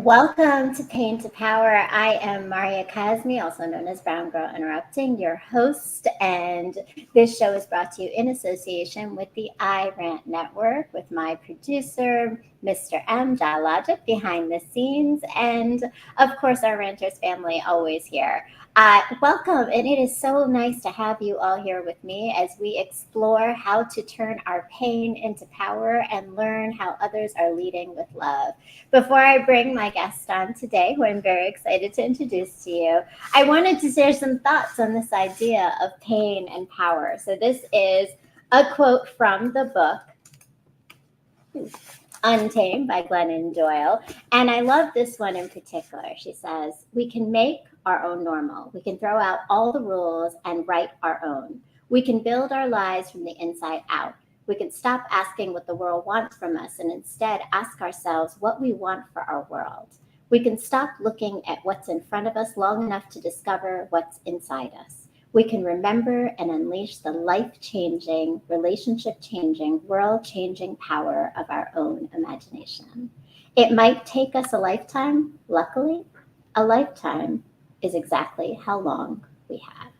Welcome to Pain to Power. I am Maria Kazmi, also known as Brown Girl Interrupting, your host. And this show is brought to you in association with the iRant Network with my producer, Mr. M. Dialogic, behind the scenes. And of course, our Ranters family always here. Welcome, and it is so nice to have you all here with me as we explore how to turn our pain into power and learn how others are leading with love. Before I bring my guest on today, who I'm very excited to introduce to you, I wanted to share some thoughts on this idea of pain and power. So this is a quote from the book Untamed by Glennon Doyle. And I love this one in particular. She says, "We can make our own normal. We can throw out all the rules and write our own. We can build our lives from the inside out. We can stop asking what the world wants from us and instead ask ourselves what we want for our world. We can stop looking at what's in front of us long enough to discover what's inside us. We can remember and unleash the life-changing, relationship-changing, world-changing power of our own imagination. It might take us a lifetime. Luckily, a lifetime is exactly how long we have."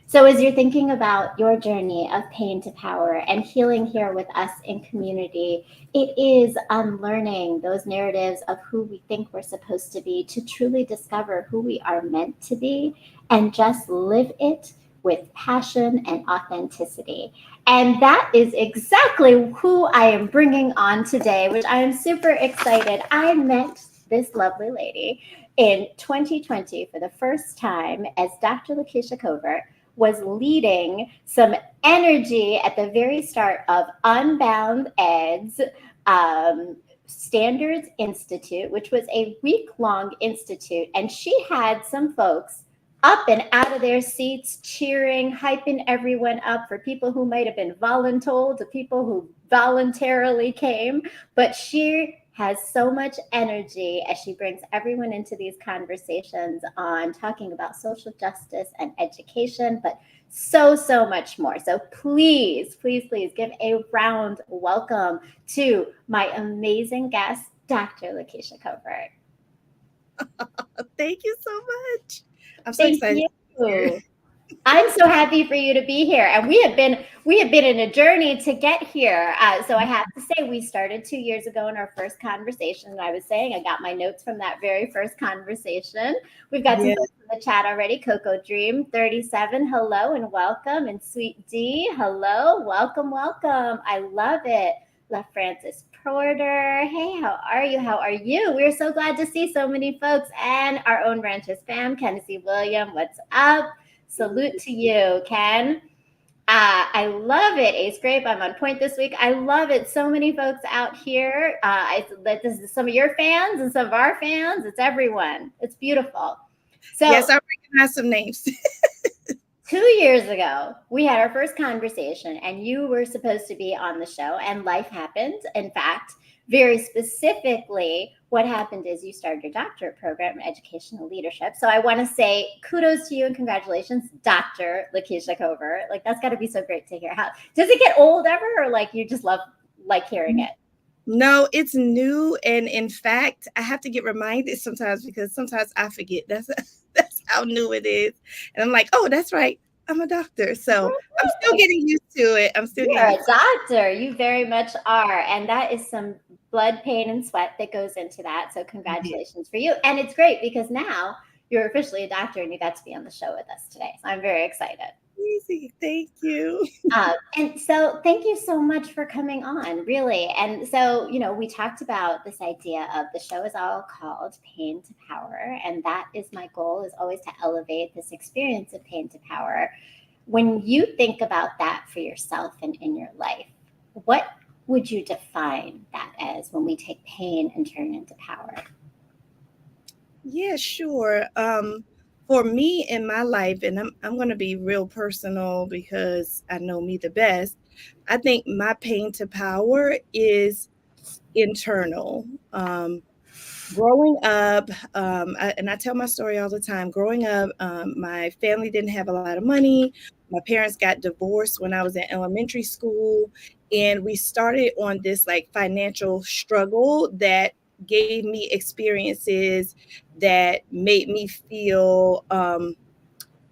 So as you're thinking about your journey of pain to power and healing here with us in community, it is unlearning those narratives of who we think we're supposed to be to truly discover who we are meant to be and just live it with passion and authenticity. And that is exactly who I am bringing on today, which I am super excited. I met this lovely lady in 2020 for the first time as Dr. Lakisha Covert was leading some energy at the very start of Unbound Ed's Standards Institute, which was a week-long institute. And she had some folks up and out of their seats, cheering, hyping everyone up, for people who might have been voluntold to people who voluntarily came. But she has so much energy as she brings everyone into these conversations on talking about social justice and education, but so much more. So please give a round welcome to my amazing guest, Dr. Lakisha Covert. Thank you so much. I'm so Thank excited. you. I'm so happy for you to be here, and we have been in a journey to get here. So I have to say, we started 2 years ago in our first conversation. And I was saying, I got my notes from that very first conversation. We've got some folks in the chat already. Coco Dream 37, hello and welcome, and Sweet D, hello, welcome. I love it. La Francis Porter, hey, how are you? We're so glad to see so many folks, and our own Ranches fam, Kennedy William, what's up? Salute to you, Ken. I love it. Ace Grape, I'm on point this week. I love it. So many folks out here. This is some of your fans and some of our fans. It's everyone. It's beautiful. So yes, I recognize some names. 2 years ago, we had our first conversation, and you were supposed to be on the show, and life happened. In fact, very specifically, what happened is you started your doctorate program in educational leadership. So I want to say kudos to you and congratulations, Dr. Lakisha Covert. Like, that's got to be so great to hear. How does it get old ever, or like you just love hearing it? No, it's new, and in fact, I have to get reminded sometimes because sometimes I forget. That's how new it is, and I'm like, oh, that's right, I'm a doctor, so I'm still getting used to it. You're a doctor. You very much are, and that is some blood, pain, and sweat that goes into that. So congratulations for you, and it's great because now you're officially a doctor, and you got to be on the show with us today. So I'm very excited. Easy, thank you. And so thank you so much for coming on, really. And so, we talked about this idea of the show is all called Pain to Power. And that is my goal, is always to elevate this experience of pain to power. When you think about that for yourself and in your life, what would you define that as when we take pain and turn it into power? Yeah, sure. For me in my life, and I'm going to be real personal because I know me the best. I think my pain to power is internal. Growing up, and I tell my story all the time. Growing up, my family didn't have a lot of money. My parents got divorced when I was in elementary school, and we started on this like financial struggle that gave me experiences that made me feel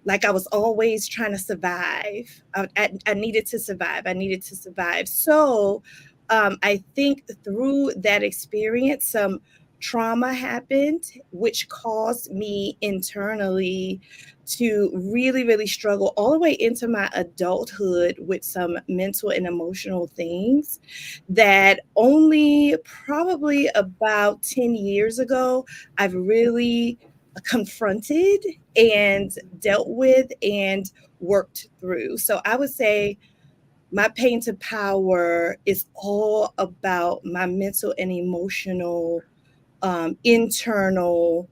like I was always trying to survive. I needed to survive. I needed to survive. So I think through that experience, some trauma happened, which caused me internally to really, really struggle all the way into my adulthood with some mental and emotional things that only probably about 10 years ago, I've really confronted and dealt with and worked through. So I would say my pain to power is all about my mental and emotional, internal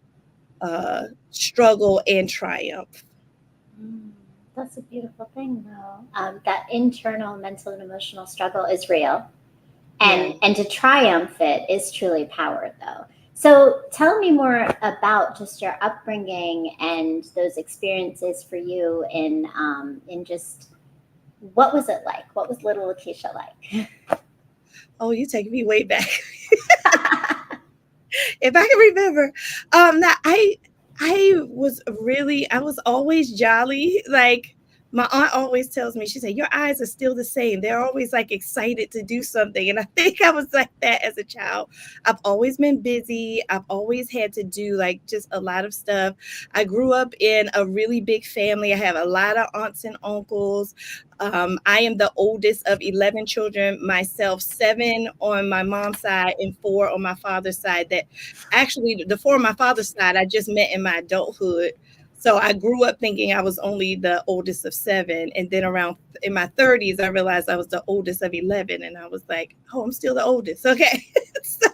struggle and triumph. Mm, that's a beautiful thing, though. That internal mental and emotional struggle is real, Yeah. and to triumph it is truly power, though. So tell me more about just your upbringing and those experiences for you in just what was it like? What was little Lakisha like? Oh, you take me way back. If I can remember. Now I was always jolly. Like my aunt always tells me, she said, your eyes are still the same. They're always like excited to do something. And I think I was like that as a child. I've always been busy. I've always had to do like just a lot of stuff. I grew up in a really big family. I have a lot of aunts and uncles. I am the oldest of 11 children myself, seven on my mom's side and four on my father's side. That actually, the four on my father's side, I just met in my adulthood. So I grew up thinking I was only the oldest of seven. And then around in my 30s, I realized I was the oldest of 11. And I was like, oh, I'm still the oldest. Okay. so,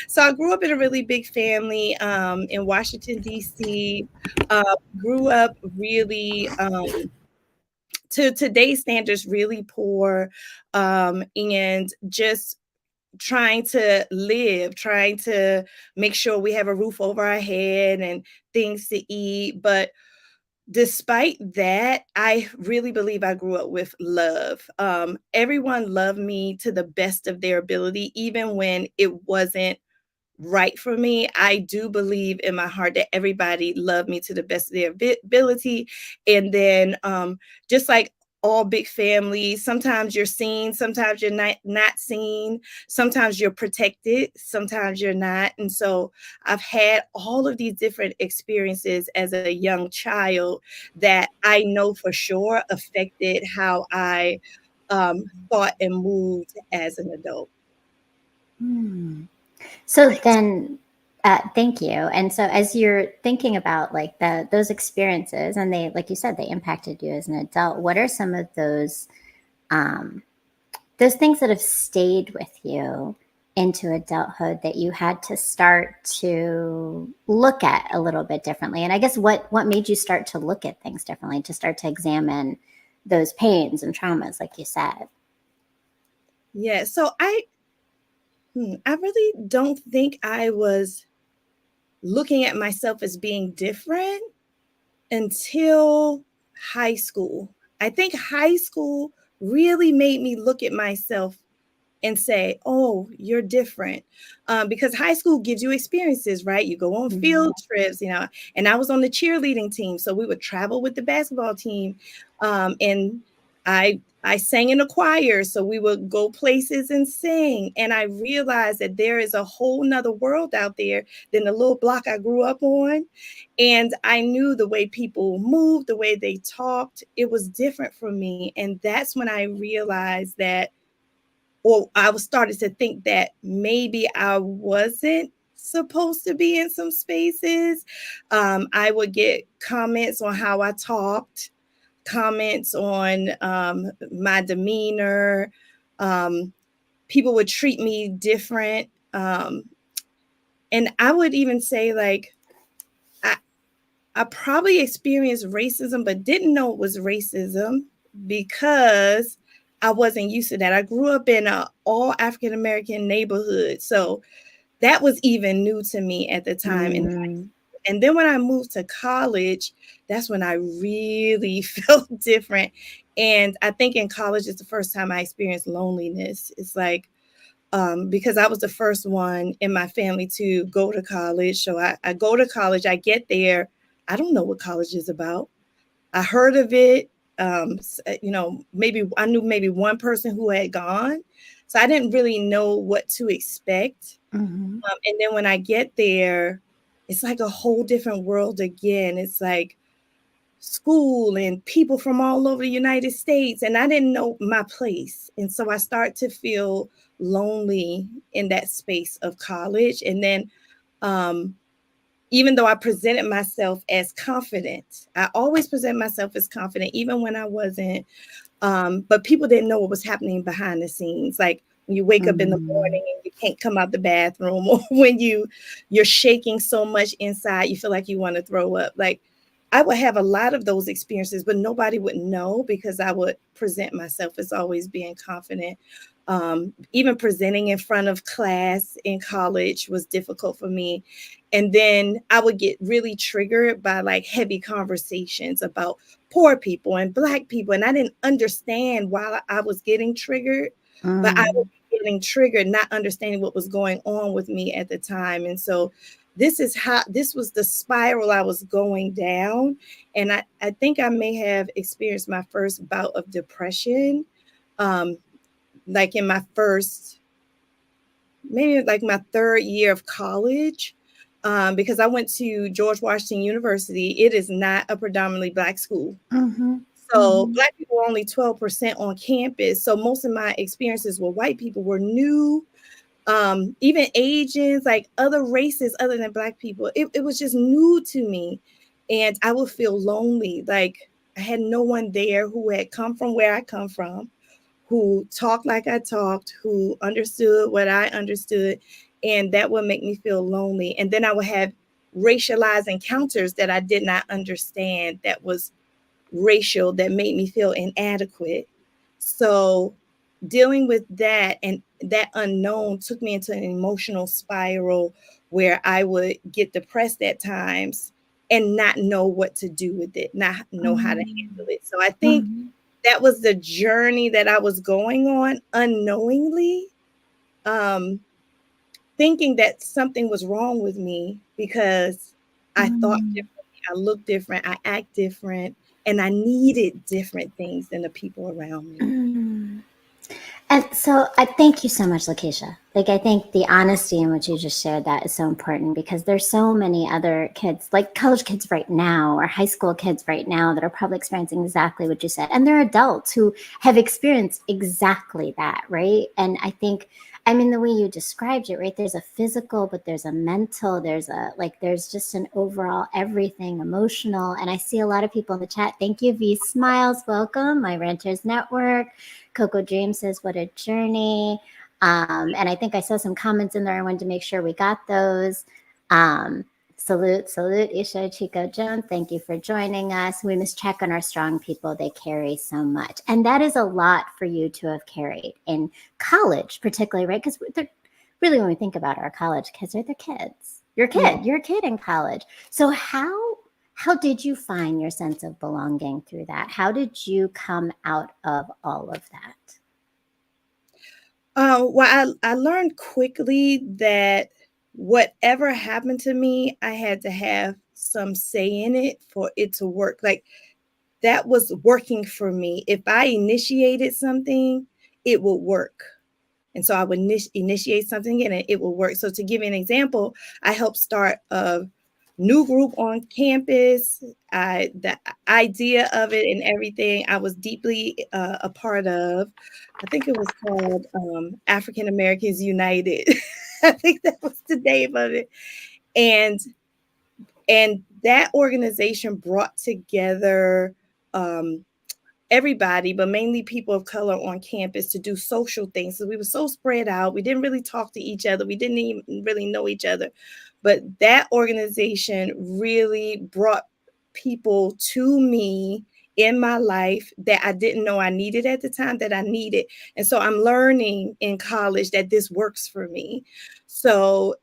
so I grew up in a really big family in Washington, D.C. Uh, grew up really to today's standards really poor, and just trying to live, trying to make sure we have a roof over our head and things to eat. But despite that, I really believe I grew up with love. Everyone loved me to the best of their ability, even when it wasn't right for me. I do believe in my heart that everybody loved me to the best of their ability. And then just like all big families, sometimes you're seen, sometimes you're not seen, sometimes you're protected, sometimes you're not. And so I've had all of these different experiences as a young child that I know for sure affected how I thought and moved as an adult. Hmm. So then, thank you. And so, as you're thinking about like those experiences, and they, like you said, they impacted you as an adult. What are some of um, those things that have stayed with you into adulthood that you had to start to look at a little bit differently? And I guess what made you start to look at things differently, to start to examine those pains and traumas, like you said? Yeah, so I really don't think I was looking at myself as being different until high school. I think high school really made me look at myself and say, "Oh, you're different," because high school gives you experiences, right? You go on Mhm. field trips, and I was on the cheerleading team, so we would travel with the basketball team, and I sang in a choir, so we would go places and sing. And I realized that there is a whole nother world out there than the little block I grew up on. And I knew the way people moved, the way they talked, it was different from me. And that's when I realized that, or I was starting to think that maybe I wasn't supposed to be in some spaces. I would get comments on how I talked, comments on my demeanor. Um, People would treat me different. And I would even say, like, I, I probably experienced racism, but didn't know it was racism because I wasn't used to that. I grew up in a all African American neighborhood, so that was even new to me at the time. Mm. And then when I moved to college, that's when I really felt different. And I think in college is the first time I experienced loneliness. It's like, because I was the first one in my family to go to college. So I go to college, I get there. I don't know what college is about. I heard of it. Maybe I knew maybe one person who had gone. So I didn't really know what to expect. Mm-hmm. And then when I get there, it's like a whole different world again. It's like school and people from all over the United States. And I didn't know my place. And so I start to feel lonely in that space of college. And then, um, even though I presented myself as confident, I always present myself as confident, even when I wasn't. But people didn't know what was happening behind the scenes. Like when you wake up in the Mm-hmm. morning and you can't come out the bathroom, or when you're shaking so much inside, you feel like you want to throw up. Like I would have a lot of those experiences, but nobody would know because I would present myself as always being confident. Even presenting in front of class in college was difficult for me. And then I would get really triggered by like heavy conversations about poor people and Black people. And I didn't understand why I was getting triggered, but I was Mm. getting triggered, not understanding what was going on with me at the time. And so this was the spiral I was going down. And I think I may have experienced my first bout of depression, um, like in my first, maybe like my third year of college. Because I went to George Washington University. It is not a predominantly Black school. Mm-hmm. So Mm-hmm. Black people were only 12% on campus. So most of my experiences with white people were new. Even Asians, like other races other than Black people, it was just new to me. And I would feel lonely. Like I had no one there who had come from where I come from, who talked like I talked, who understood what I understood. And that would make me feel lonely. And then I would have racialized encounters that I did not understand, that was racial, that made me feel inadequate. So dealing with that and that unknown took me into an emotional spiral where I would get depressed at times and not know what to do with it, not know how to handle it. So I think Mm-hmm. that was the journey that I was going on unknowingly, um, thinking that something was wrong with me because I thought Mm-hmm. differently, I looked different, I act different, and I needed different things than the people around me. Mm. And so I thank you so much, Lakisha. Like, I think the honesty in which you just shared that is so important because there's so many other kids, like college kids right now or high school kids right now, that are probably experiencing exactly what you said. And they're adults who have experienced exactly that, right? And I think, I mean, the way you described it, right? There's a physical, but there's a mental, there's just an overall everything emotional. And I see a lot of people in the chat. Thank you, V Smiles. Welcome, my Renters Network. Coco James says, what a journey. And I think I saw some comments in there. I wanted to make sure we got those. Um, salute, Isha Chico Jones. Thank you for joining us. We must check on our strong people. They carry so much. And that is a lot for you to have carried in college, particularly, right? Because really, when we think about our college kids, right? They're kids. Yeah. You're a kid in college. So how did you find your sense of belonging through that? How did you come out of all of that? I learned quickly that whatever happened to me, I had to have some say in it for it to work. Like that was working for me. If I initiated something, it would work. And so I would initiate something and it will work. So to give you an example, I helped start a new group on campus. The idea of it and everything, I was deeply a part of. I think it was called African Americans United. I think that was the name of it. And and that organization brought together um, everybody, but mainly people of color on campus to do social things. So we were so spread out. We didn't really talk to each other. We didn't even really know each other. But that organization really brought people to me in my life that I didn't know I needed at the time that I needed. And so I'm learning in college that this works for me. So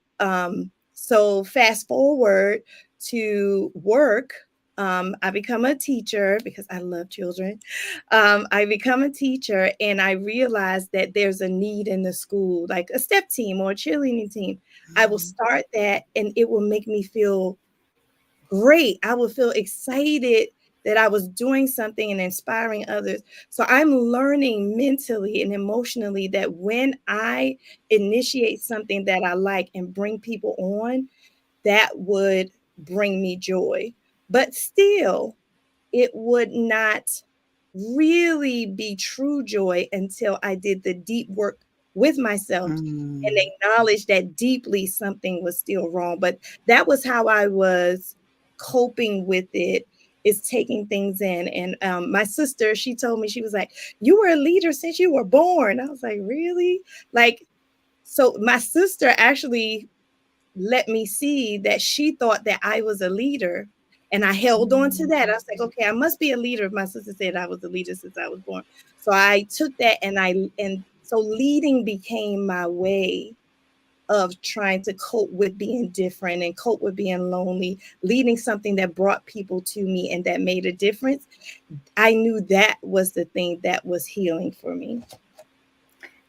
so fast forward to work. I become a teacher because I love children. I become a teacher and I realize that there's a need in the school, like a step team or a cheerleading team. I will start that and it will make me feel great. I will feel excited that I was doing something and inspiring others. So I'm learning mentally and emotionally that when I initiate something that I like and bring people on, that would bring me joy. But still, it would not really be true joy until I did the deep work with myself and acknowledged that deeply something was still wrong. But that was how I was coping with it, is taking things in. And my sister, she told me, she was like, "You were a leader since you were born." I was like, "Really?" Like, so my sister actually let me see that she thought that I was a leader. And I held on to that. I was like, okay, I must be a leader if my sister said I was a leader since I was born. So I took that and so leading became my way of trying to cope with being different and cope with being lonely, leading something that brought people to me and that made a difference. I knew that was the thing that was healing for me.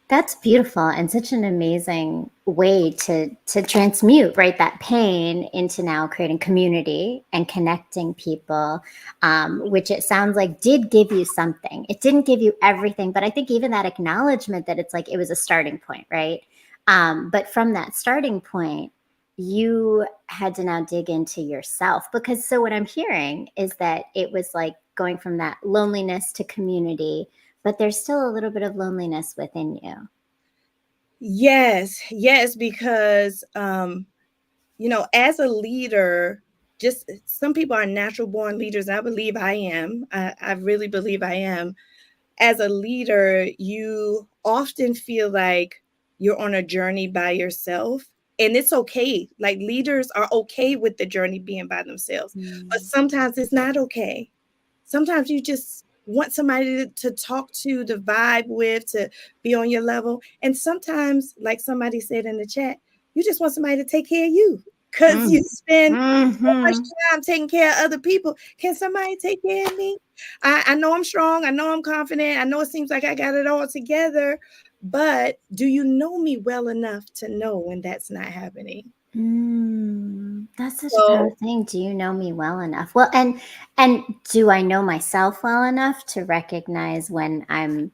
That's beautiful and such an amazing way to transmute, right, that pain into now creating community and connecting people, which it sounds like did give you something. It didn't give you everything, but I think even that acknowledgement that it's like it was a starting point, right? But from that starting point, you had to now dig into yourself, because so what I'm hearing is that it was like going from that loneliness to community, but there's still a little bit of loneliness within you. Yes, because as a leader, just some people are natural born leaders. I believe I am. I really believe I am. As a leader, you often feel like you're on a journey by yourself. And it's okay. Like, leaders are okay with the journey being by themselves. But sometimes it's not okay. Sometimes you just want somebody to talk to vibe with, to be on your level. And sometimes, like somebody said in the chat, you just want somebody to take care of you because you spend so much time taking care of other people. Can somebody take care of me? I know I'm strong. I know I'm confident. I know it seems like I got it all together. But do you know me well enough to know when that's not happening? That's such a So, powerful thing. Do you know me well enough? Well, and do I know myself well enough to recognize when I'm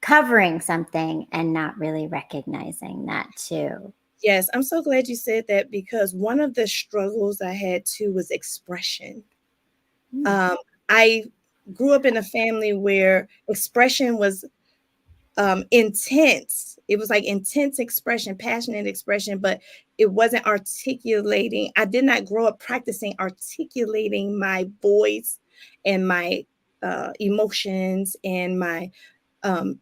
covering something and not really recognizing that too? yes, I'm so glad you said that, because one of the struggles I had too was expression. I grew up in a family where expression was intense. It was like intense expression, passionate expression, but it wasn't articulating. I did not grow up practicing articulating my voice and my emotions and my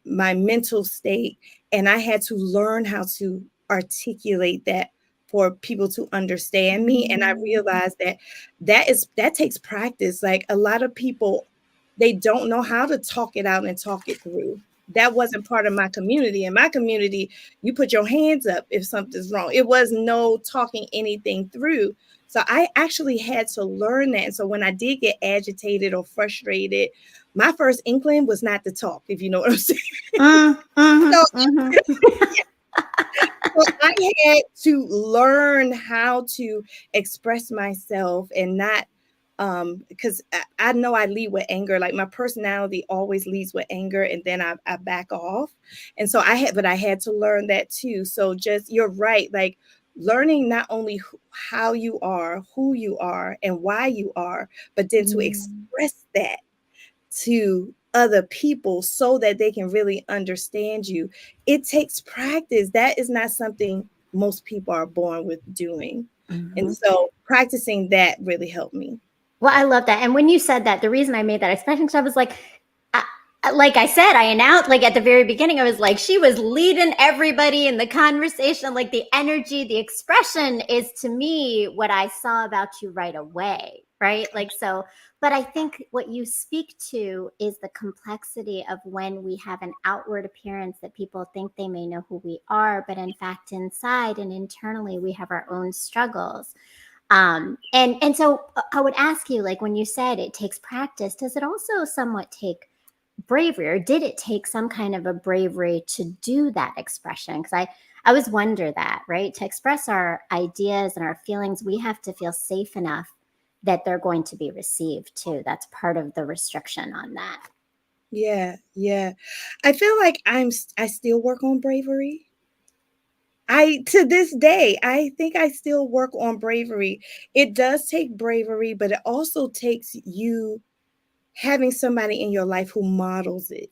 mental state. And I had to learn how to articulate that for people to understand me. And I realized that that takes practice. Like, a lot of people, they don't know how to talk it out and talk it through. That wasn't part of my community. In my community, you put your hands up if something's wrong. It was no talking anything through. So I actually had to learn that. And so when I did get agitated or frustrated, my first inkling was not to talk, if you know what I'm saying. So, so I had to learn how to express myself and not because I know I lead with anger. Like, my personality always leads with anger, and then I back off. And so I had to learn that too. So just, you're right, like, learning not only how you are, who you are, and why you are, but then to express that to other people so that they can really understand you. It takes practice. That is not something most people are born with doing. And so practicing that really helped me. Well, I love that. And when you said that, the reason I made that expression, because I was like I said, I announced, like at the very beginning, I was like, she was leading everybody in the conversation. Like, the energy, the expression is, to me, what I saw about you right away. Right. Like, so, but I think what you speak to is the complexity of when we have an outward appearance that people think they may know who we are, but in fact, inside and internally, we have our own struggles. And so I would ask you, like, when you said it takes practice, does it also somewhat take bravery, or did it take some kind of a bravery to do that expression? Because I always wonder that, right? To express our ideas and our feelings, we have to feel safe enough that they're going to be received too. That's part of the restriction on that. Yeah, yeah. I feel like I still work on bravery. To this day, I think I still work on bravery. It does take bravery, but it also takes you having somebody in your life who models it.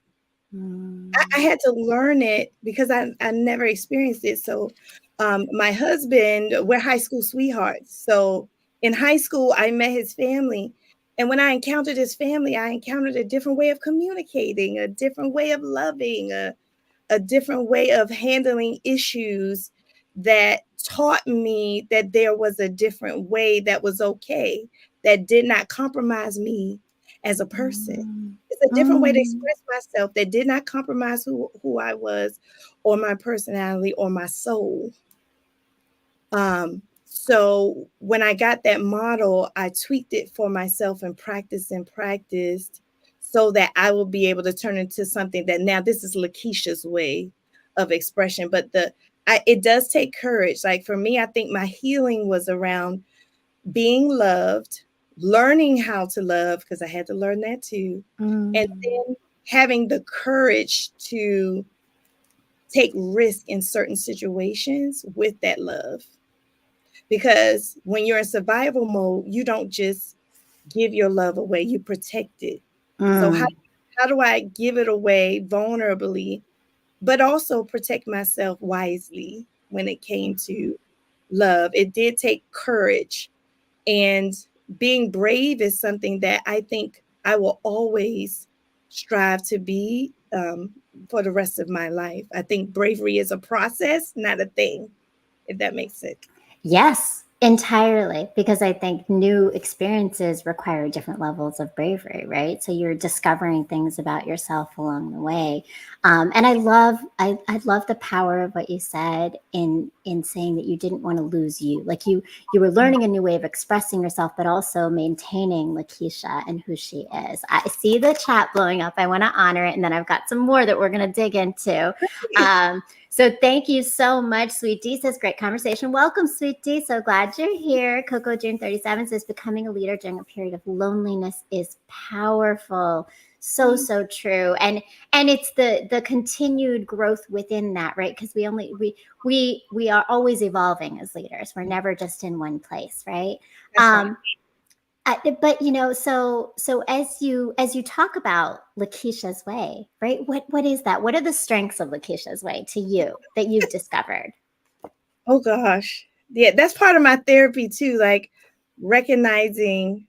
I had to learn it because I never experienced it. So, my husband, we're high school sweethearts. So, in high school, I met his family. And when I encountered his family, I encountered a different way of communicating, a different way of loving, a different way of handling issues that taught me that there was a different way that was okay, that did not compromise me as a person. It's a different way to express myself that did not compromise who I was or my personality or my soul. So when I got that model, I tweaked it for myself and practiced so that I will be able to turn into something that now this is Lakisha's way of expression. But it does take courage. Like for me, I think my healing was around being loved, learning how to love, because I had to learn that too. And then having the courage to take risk in certain situations with that love. Because when you're in survival mode, you don't just give your love away, you protect it. So how do I give it away vulnerably, but also protect myself wisely when it came to love? It did take courage, and being brave is something that I think I will always strive to be for the rest of my life. I think bravery is a process, not a thing, if that makes sense. Yes, entirely. Because I think new experiences require different levels of bravery, right? So you're discovering things about yourself along the way. And I love the power of what you said in saying that you didn't want to lose you. Like you were learning a new way of expressing yourself, but also maintaining Lakisha and who she is. I see the chat blowing up. I want to honor it, and then I've got some more that we're going to dig into. So thank you so much. Sweet D says, great conversation. Welcome, Sweet D. So glad you're here. Coco June 37 says, becoming a leader during a period of loneliness is powerful. So true. And it's the continued growth within that, right? Because we are always evolving as leaders. We're never just in one place, right? Right. But so as you talk about Lakisha's way, right? What is that? What are the strengths of Lakisha's way to you that you've discovered? Oh gosh. Yeah, that's part of my therapy too, like recognizing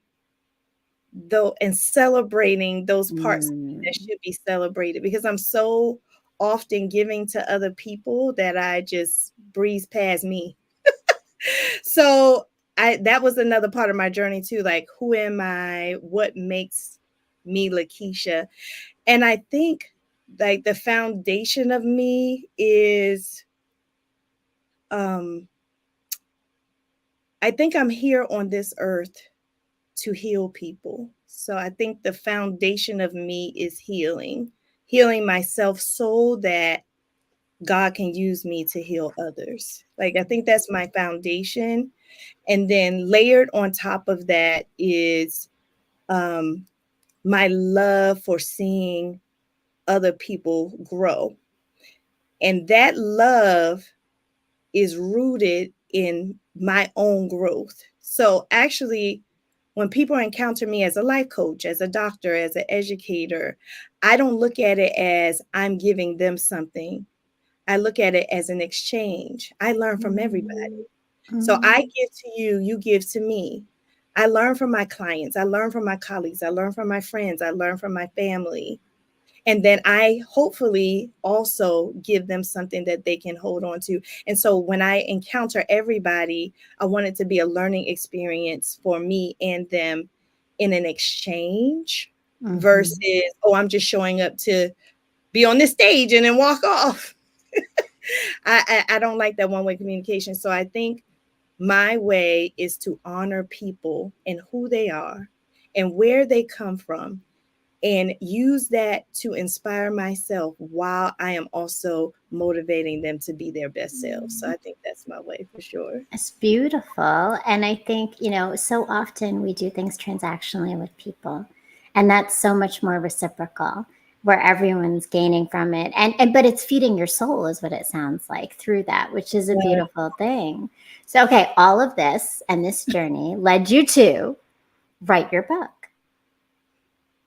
though and celebrating those parts that should be celebrated, because I'm so often giving to other people that I just breeze past me. So that was another part of my journey too, like who am I? What makes me Lakisha? And I think like the foundation of me is I think I'm here on this earth to heal people. So I think the foundation of me is healing myself so that God can use me to heal others. Like, I think that's my foundation. And then layered on top of that is my love for seeing other people grow. And that love is rooted in my own growth. So actually, when people encounter me as a life coach, as a doctor, as an educator, I don't look at it as I'm giving them something. I look at it as an exchange. I learn from everybody. So I give to you, you give to me. I learn from my clients. I learn from my colleagues. I learn from my friends. I learn from my family. And then I hopefully also give them something that they can hold on to. And so when I encounter everybody, I want it to be a learning experience for me and them in an exchange versus, oh, I'm just showing up to be on this stage and then walk off. I don't like that one-way communication. So I think my way is to honor people and who they are and where they come from, and use that to inspire myself while I am also motivating them to be their best selves. So I think that's my way for sure. It's beautiful. And I think, so often we do things transactionally with people, and that's so much more reciprocal where everyone's gaining from it. And but it's feeding your soul is what it sounds like through that, which is a Yeah. beautiful thing. So, okay, all of this and this journey led you to write your book.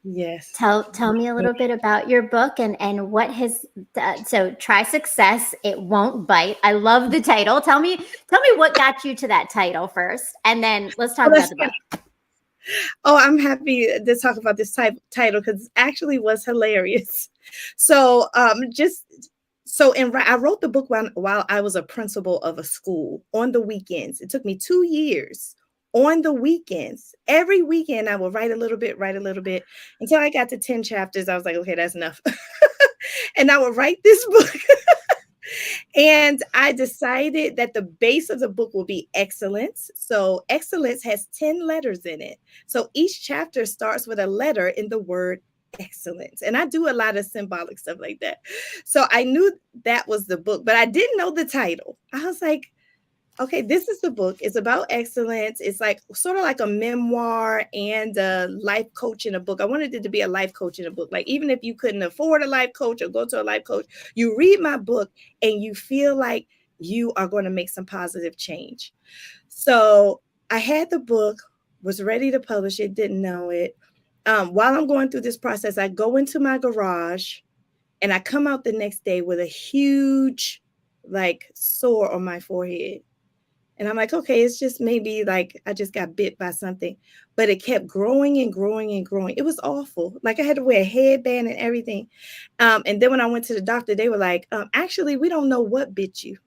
Yes. Tell me a little bit about your book and what has so try success, it won't bite. I love the title. Tell me what got you to that title first, and then let's talk Well, about the book. Oh, I'm happy to talk about this title because it actually was hilarious. So, I wrote the book while I was a principal of a school on the weekends. It took me 2 years on the weekends. Every weekend, I would write a little bit, until I got to 10 chapters. I was like, okay, that's enough. And I would write this book. And I decided that the base of the book will be excellence. So excellence has 10 letters in it. So each chapter starts with a letter in the word excellence. And I do a lot of symbolic stuff like that. So I knew that was the book, but I didn't know the title. I was like, okay, this is the book. It's about excellence. It's like sort of like a memoir and a life coach in a book. I wanted it to be a life coach in a book. Like, even if you couldn't afford a life coach or go to a life coach, you read my book and you feel like you are going to make some positive change. So I had the book, was ready to publish it, didn't know it. While I'm going through this process, I go into my garage and I come out the next day with a huge like sore on my forehead. And I'm like, okay, it's just maybe like I just got bit by something. But it kept growing and growing and growing. It was awful. Like, I had to wear a headband and everything. And then when I went to the doctor, they were like, actually, we don't know what bit you.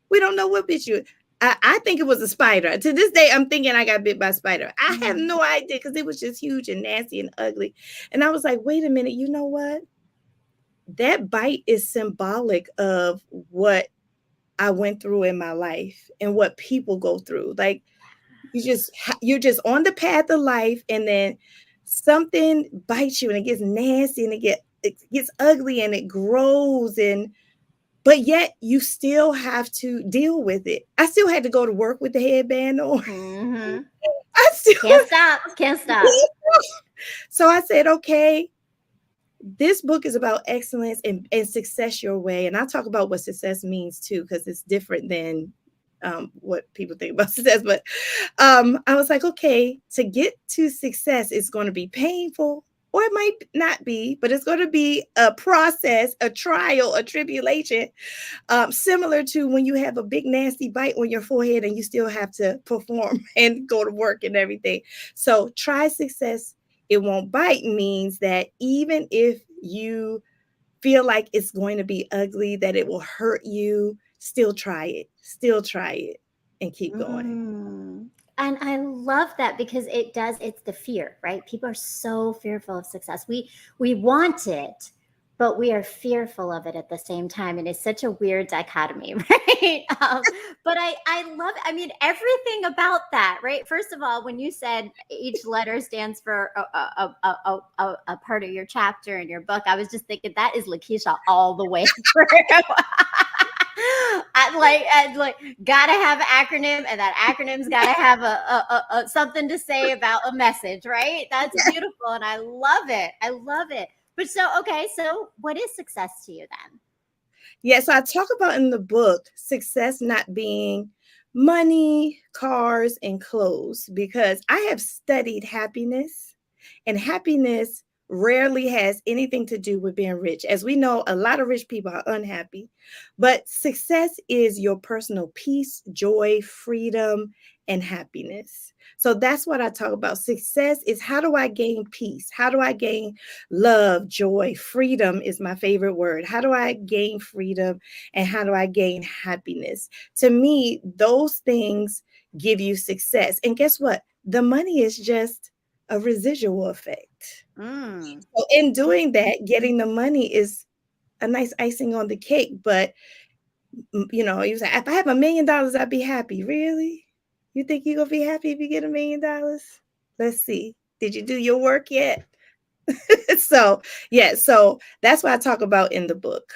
We don't know what bit you. I think it was a spider. To this day, I'm thinking I got bit by a spider. I have no idea because it was just huge and nasty and ugly. And I was like, wait a minute, you know what? That bite is symbolic of what I went through in my life and what people go through. Like, you're just on the path of life, and then something bites you and it gets nasty and it gets ugly and it grows, but yet you still have to deal with it. I still had to go to work with the headband on. Mm-hmm. I still Can't stop. So I said, okay, this book is about excellence and success your way. And I'll talk about what success means too, because it's different than what people think about success. But I was like, okay, to get to success, it's going to be painful, or it might not be, but it's going to be a process, a trial, a tribulation, similar to when you have a big nasty bite on your forehead and you still have to perform and go to work and everything. So try success, it won't bite means that even if you feel like it's going to be ugly, that it will hurt you, still try it and keep going. And I love that because it's the fear, right? People are so fearful of success. We want it, but we are fearful of it at the same time. And it's such a weird dichotomy, right? But I love, I mean, everything about that, right? First of all, when you said each letter stands for a part of your chapter in your book, I was just thinking that is Lakisha all the way through. I'd like gotta have an acronym, and that acronym's gotta have a something to say about a message, right? That's beautiful, and I love it. I love it. But so what is success to you then? Yeah, so I talk about in the book success not being money, cars, and clothes, because I have studied happiness, and happiness rarely has anything to do with being rich. As we know, a lot of rich people are unhappy, but success is your personal peace, joy, freedom, and happiness. So that's what I talk about. Success is, how do I gain peace? How do I gain love, joy? Freedom is my favorite word. How do I gain freedom, and how do I gain happiness? To me, those things give you success. And guess what? The money is just a residual effect. So in doing that, getting the money is a nice icing on the cake. But you say, if I have $1 million, I'd be happy. Really? You think you're going to be happy if you get $1 million? Let's see. Did you do your work yet? So, yeah, so that's what I talk about in the book.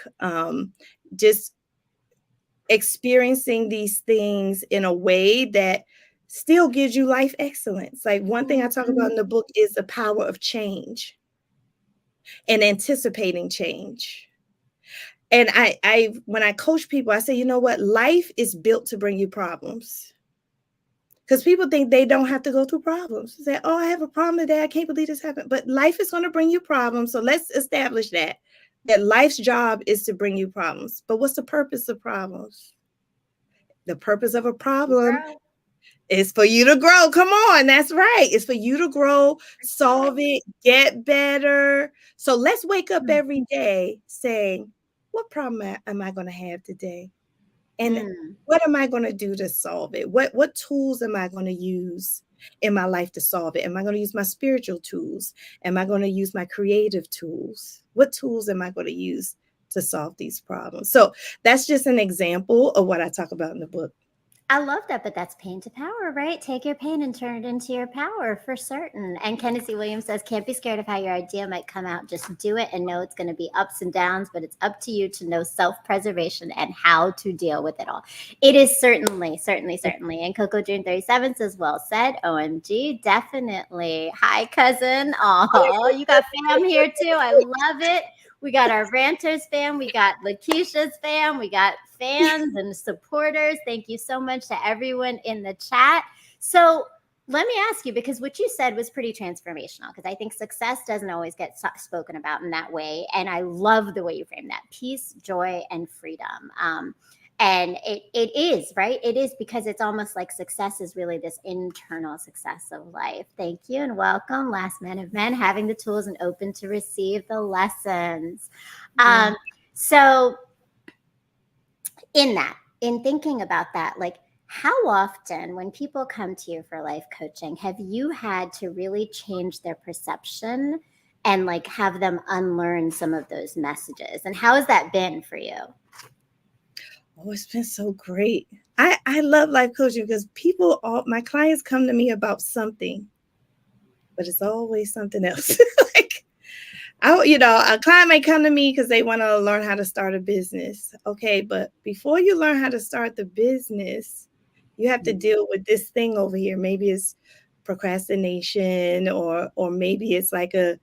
Just experiencing these things in a way that still gives you life excellence. Like one thing I talk about in the book is the power of change and anticipating change. And I when I coach people, I say, you know what? Life is built to bring you problems. Because people think they don't have to go through problems. They say, oh, I have a problem today. I can't believe this happened. But life is going to bring you problems. So let's establish that life's job is to bring you problems. But what's the purpose of problems? The purpose of a problem is for you to grow. Come on, that's right. It's for you to grow, solve it, get better. So let's wake up every day saying, what problem am I going to have today? And what am I going to do to solve it? What tools am I going to use in my life to solve it? Am I going to use my spiritual tools? Am I going to use my creative tools? What tools am I going to use to solve these problems? So that's just an example of what I talk about in the book. I love that, but that's pain to power, right? Take your pain and turn it into your power for certain. And Kenneth Williams says, can't be scared of how your idea might come out. Just do it and know it's going to be ups and downs, but it's up to you to know self-preservation and how to deal with it all. It is certainly. And Coco June 37 says, well said. OMG, definitely. Hi, cousin. Oh, you got fam here too. I love it. We got our ranters fam. We got Lakisha's fam. We got fans and supporters. Thank you so much to everyone in the chat. So let me ask you, because what you said was pretty transformational, because I think success doesn't always get spoken about in that way. And I love the way you frame that: peace, joy, and freedom. And it is, right? It is, because it's almost like success is really this internal success of life. Thank you and welcome, Last Men of Men, having the tools and open to receive the lessons. So in thinking about that, like, how often when people come to you for life coaching, have you had to really change their perception and like have them unlearn some of those messages? And how has that been for you? Oh, it's been so great. I love life coaching because my clients come to me about something, but it's always something else. Like, a client may come to me because they want to learn how to start a business. Okay, but before you learn how to start the business, you have to deal with this thing over here. Maybe it's procrastination, or maybe it's like a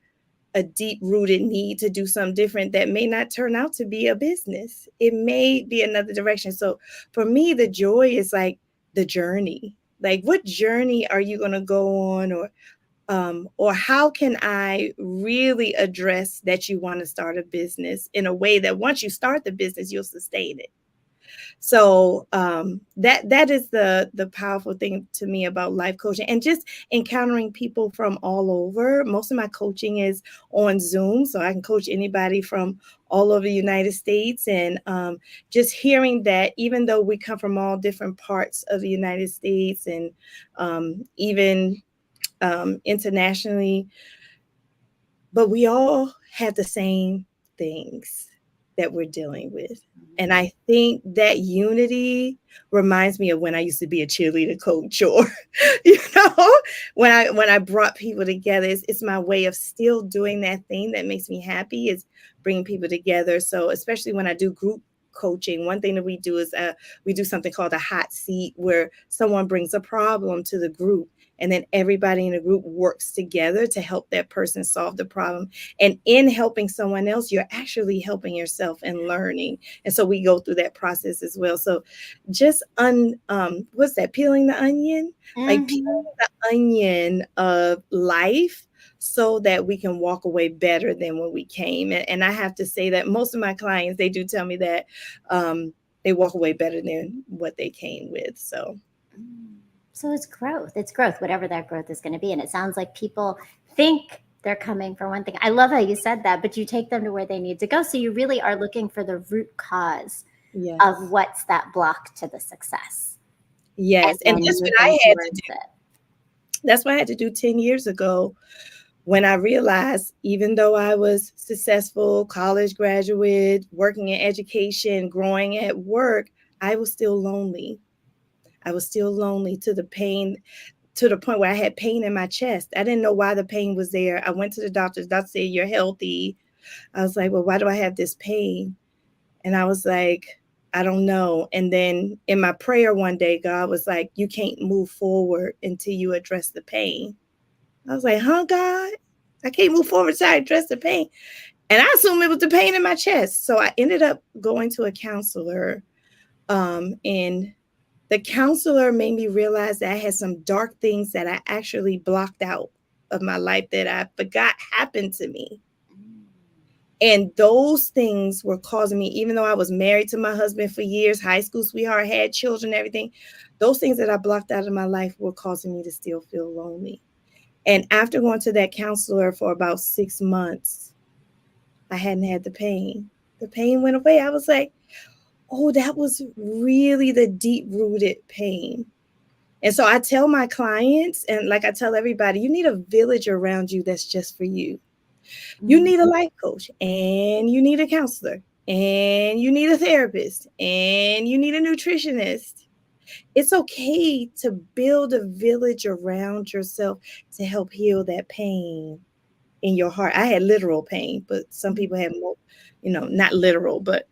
deep-rooted need to do something different that may not turn out to be a business. It may be another direction. So for me, the joy is like the journey. Like, what journey are you going to go on, or how can I really address that you want to start a business in a way that once you start the business, you'll sustain it. So that is the powerful thing to me about life coaching, and just encountering people from all over. Most of my coaching is on Zoom, so I can coach anybody from all over the United States. And just hearing that even though we come from all different parts of the United States, and even internationally, but we all have the same things that we're dealing with. And I think that unity reminds me of when I used to be a cheerleader coach, or, when I brought people together. It's my way of still doing that thing that makes me happy, is bringing people together. So especially when I do group coaching, one thing that we do is we do something called a hot seat, where someone brings a problem to the group, and then everybody in the group works together to help that person solve the problem. And in helping someone else, you're actually helping yourself and learning. And so we go through that process as well. So just peeling the onion, like peeling the onion of life, so that we can walk away better than when we came. And I have to say that most of my clients, they do tell me that they walk away better than what they came with. So it's growth. It's growth, whatever that growth is going to be. And it sounds like people think they're coming for one thing. I love how you said that, but you take them to where they need to go. So you really are looking for the root cause of what's that block to the success. Yes. And that's what I had to do. That's what I had to do 10 years ago, when I realized, even though I was successful, college graduate, working in education, growing at work, I was still lonely. I was still lonely to the point where I had pain in my chest. I didn't know why the pain was there. I went to the doctor. The doctor said, "You're healthy." I was like, "Well, why do I have this pain?" And I was like, "I don't know." And then in my prayer one day, God was like, "You can't move forward until you address the pain." I was like, "Huh, God? I can't move forward until I address the pain." And I assumed it was the pain in my chest. So I ended up going to a counselor. And the counselor made me realize that I had some dark things that I actually blocked out of my life that I forgot happened to me. And those things were causing me, even though I was married to my husband for years, high school sweetheart, had children, everything, those things that I blocked out of my life were causing me to still feel lonely. And after going to that counselor for about 6 months, I hadn't had the pain. The pain went away. I was like, oh, that was really the deep rooted pain. And so I tell my clients, and like I tell everybody, you need a village around you that's just for you. You need a life coach, and you need a counselor, and you need a therapist, and you need a nutritionist. It's okay to build a village around yourself to help heal that pain in your heart. I had literal pain, but some people have more, not literal, but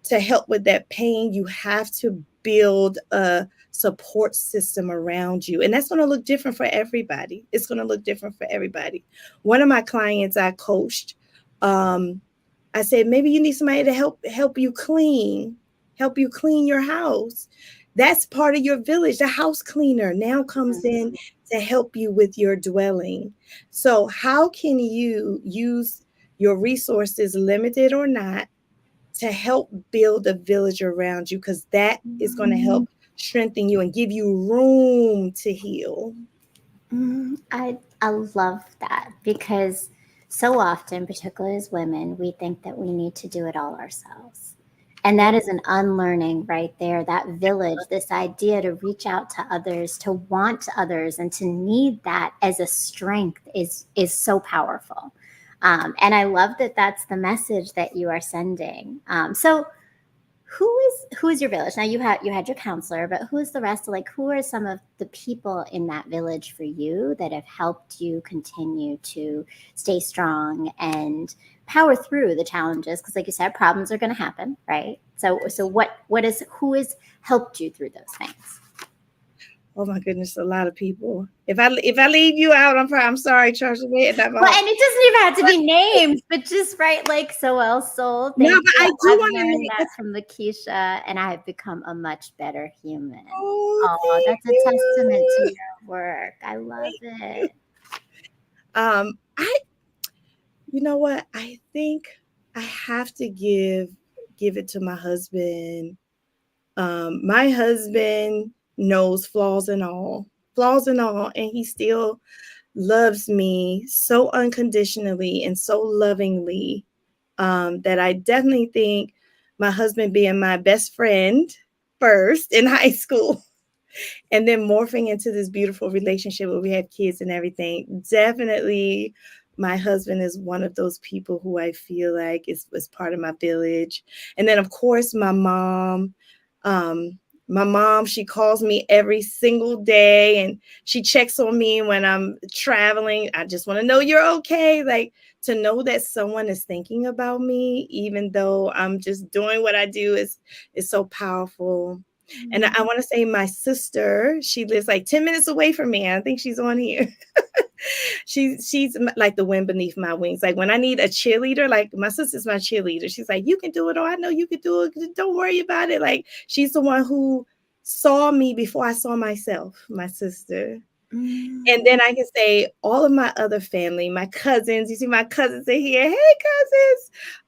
to help with that pain, you have to build a support system around you. And that's going to look different for everybody. It's going to look different for everybody. One of my clients I coached, I said, maybe you need somebody to help you clean your house. That's part of your village. The house cleaner now comes in to help you with your dwelling. So how can you use your resources, limited or not, to help build a village around you? Because that is going to help strengthen you and give you room to heal. I love that, because so often, particularly as women, we think that we need to do it all ourselves. And that is an unlearning right there. That village, this idea to reach out to others, to want others, and to need that as a strength is so powerful. And I love that that's the message that you are sending. So who is your village? Now you had your counselor, but who is the rest? Like, who are some of the people in that village for you that have helped you continue to stay strong and power through the challenges? Because like you said, problems are going to happen, right? So who has helped you through those things? Oh my goodness, a lot of people. If I leave you out, I'm sorry, Charles. Well, and it doesn't even have to be names, but just right, like So Well Soul. No, but I do I've want to learned make that from Lakisha, and I have become a much better human. Oh, That's a testament to your work. I love it. You know what? I think I have to give it to my husband. My husband knows flaws and all, and he still loves me so unconditionally and so lovingly, that I definitely think my husband being my best friend first in high school and then morphing into this beautiful relationship where we have kids and everything. Definitely my husband is one of those people who I feel like is part of my village. And then of course my mom. She calls me every single day and she checks on me when I'm traveling. I just want to know you're okay. Like, to know that someone is thinking about me, even though I'm just doing what I do, is so powerful. And I want to say my sister, she lives like 10 minutes away from me. I think she's on here. She's like the wind beneath my wings. Like when I need a cheerleader, like my sister's my cheerleader. She's like, you can do it. Oh, I know you can do it. Don't worry about it. Like, she's the one who saw me before I saw myself, my sister. And then I can say all of my other family, my cousins, you see my cousins are here. Hey,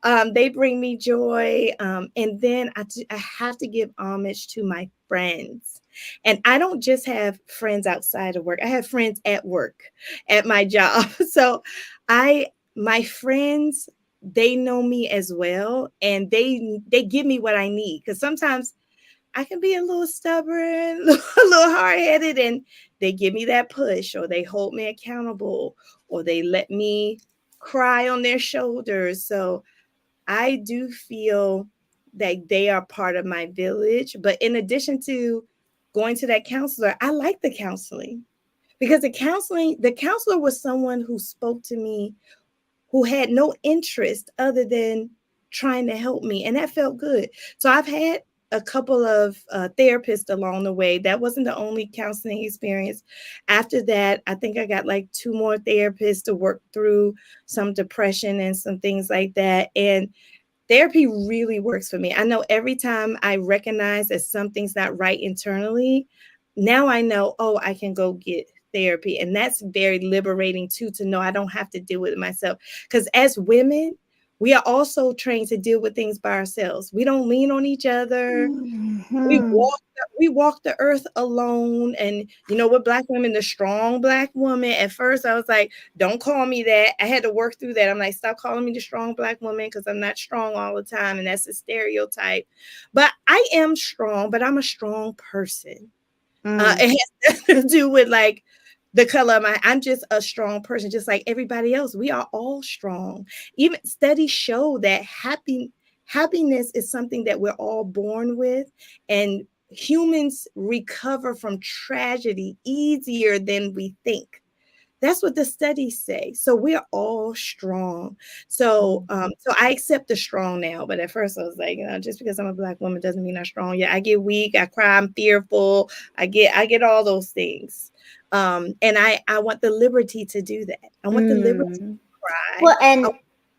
cousins. They bring me joy. And then I have to give homage to my friends. And I don't just have friends outside of work. I have friends at work, at my job. So my friends, they know me as well. And they give me what I need. Because sometimes I can be a little stubborn, a little hard-headed, and they give me that push, or they hold me accountable, or they let me cry on their shoulders. So I do feel that they are part of my village. But in addition to going to that counselor, I liked the counseling because the counselor was someone who spoke to me who had no interest other than trying to help me. And that felt good. So I've had a couple of therapists along the way. That wasn't the only counseling experience. After that, I think I got like 2 more therapists to work through some depression and some things like that. And therapy really works for me. I know every time I recognize that something's not right internally, now I know, oh, I can go get therapy. And that's very liberating too, to know I don't have to deal with it myself. Because as women, we are also trained to deal with things by ourselves. We don't lean on each other. We Mhm. walk we walk the earth alone. And you know, with Black women, the strong Black woman, at first I was like, don't call me that. I had to work through that. I'm like, stop calling me the strong Black woman, because I'm not strong all the time, and that's a stereotype. But I am strong, but I'm a strong person. Mm. It has nothing to do with like the color of I'm just a strong person, just like everybody else. We are all strong. Even studies show that happiness is something that we're all born with, and humans recover from tragedy easier than we think. That's what the studies say. So we're all strong. So I accept the strong now. But at first I was like, just because I'm a Black woman doesn't mean I'm strong. Yeah, I get weak, I cry, I'm fearful, I get all those things. And I want the liberty to do that. I want the liberty to Mm. cry. Well, and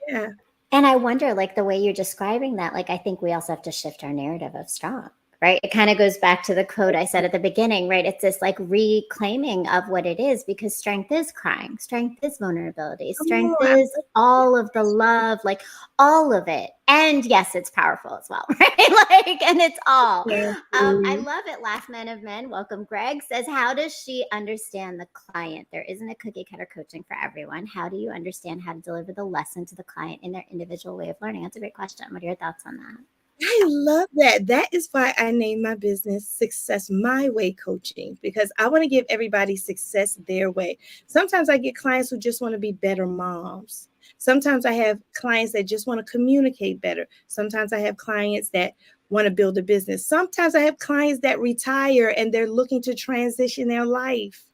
Yeah. And I wonder, like the way you're describing that, like I think we also have to shift our narrative of strong, right? It kind of goes back to the quote I said at the beginning, right? It's this like reclaiming of what it is, because strength is crying, strength is vulnerability, strength Oh, is all of the love, like all of it. And yes, it's powerful as well, right? Like, and it's all. I love it. Last Man of Men, welcome. Greg says, how does she understand the client? There isn't a cookie cutter coaching for everyone. How do you understand how to deliver the lesson to the client in their individual way of learning? That's a great question. What are your thoughts on that? I love that. That is why I named my business Success My Way Coaching, because I want to give everybody success their way. Sometimes I get clients who just want to be better moms. Sometimes I have clients that just want to communicate better. Sometimes I have clients that want to build a business. Sometimes I have clients that retire and they're looking to transition their life.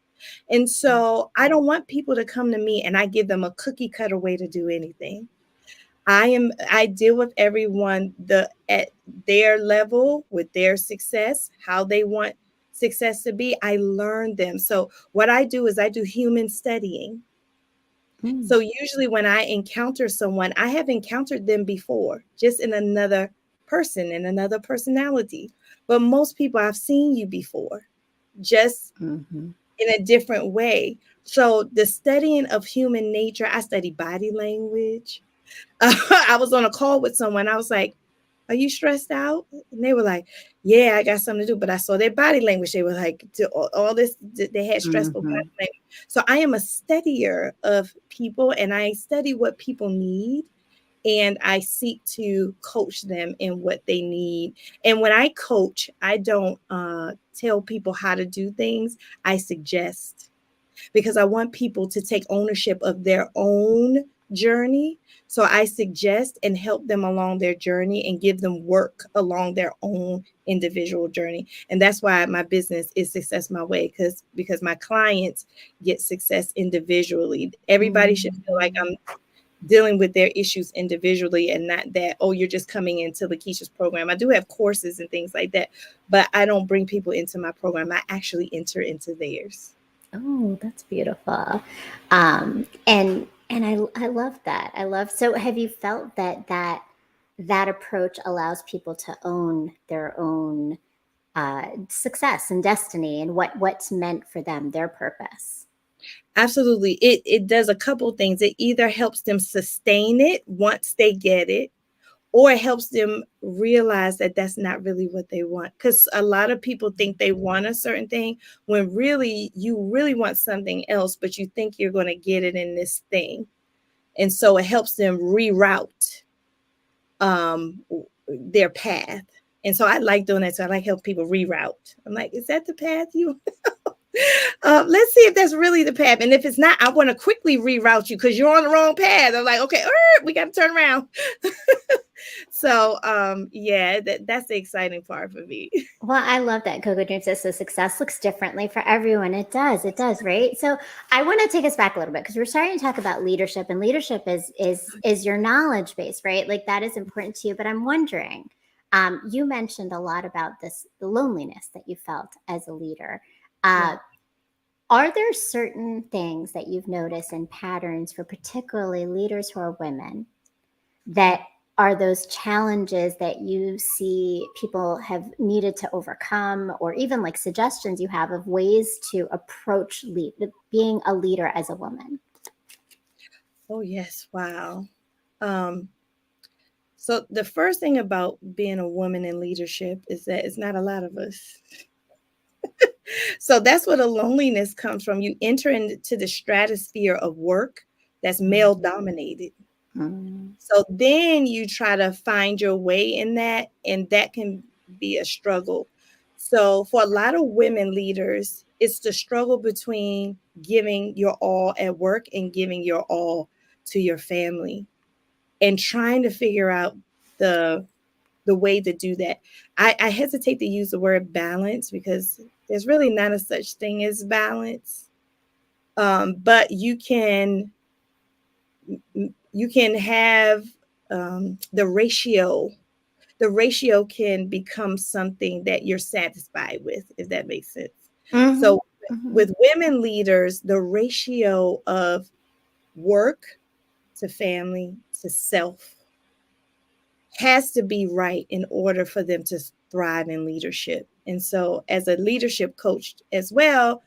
And so I don't want people to come to me and I give them a cookie cutter way to do anything. I deal with everyone at their level with their success, how they want success to be. I learn them. So what I do is I do human studying. Mm. So usually when I encounter someone, I have encountered them before, just in another person, in another personality. But most people, I've seen you before, just Mm-hmm. in a different way. So the studying of human nature, I study body language. I was on a call with someone. I was like, are you stressed out? And they were like, yeah, I got something to do. But I saw their body language. They were like, all this, they had stressful Mm-hmm. body language. So I am a studier of people, and I study what people need. And I seek to coach them in what they need. And when I coach, I don't tell people how to do things. I suggest, because I want people to take ownership of their own journey. So I suggest and help them along their journey and give them work along their own individual journey. And that's why my business is Success My Way, because my clients get success individually. Everybody should feel like I'm dealing with their issues individually, and not that, oh, you're just coming into Lakisha's program. I do have courses and things like that, but I don't bring people into my program. I actually enter into theirs. Oh, that's beautiful. And I love that. I love, so have you felt that approach allows people to own their own success and destiny and what's meant for them, their purpose? Absolutely. It does a couple things. It either helps them sustain it once they get it, or it helps them realize that that's not really what they want. Because a lot of people think they want a certain thing when really you really want something else, but you think you're going to get it in this thing. And so it helps them reroute their path. And so I like doing that. So I like help people reroute. I'm like, is that the path you let's see if that's really the path. And if it's not, I want to quickly reroute you because you're on the wrong path. I'm like, okay, we got to turn around. So yeah, that's the exciting part for me. Well, I love that Coco Dreams says so success looks differently for everyone. It does, right? So I want to take us back a little bit because we're starting to talk about leadership, and leadership is your knowledge base, right? Like that is important to you. But I'm wondering, you mentioned a lot about this, the loneliness that you felt as a leader. Yeah. Are there certain things that you've noticed and patterns for particularly leaders who are women that are those challenges that you see people have needed to overcome, or even like suggestions you have of ways to approach being a leader as a woman? Oh yes, wow. Um, so the first thing about being a woman in leadership is that it's not a lot of us. So that's where the loneliness comes from. You enter into the stratosphere of work that's male dominated. Mm. So then you try to find your way in that, and that can be a struggle. So for a lot of women leaders, it's the struggle between giving your all at work and giving your all to your family, and trying to figure out the way to do that. I hesitate to use the word balance because there's really not a such thing as balance. But you can have the ratio. The ratio can become something that you're satisfied with, if that makes sense. Mm-hmm. So Mm-hmm. with women leaders, the ratio of work to family to self has to be right in order for them to thrive in leadership. And so, as a leadership coach as well,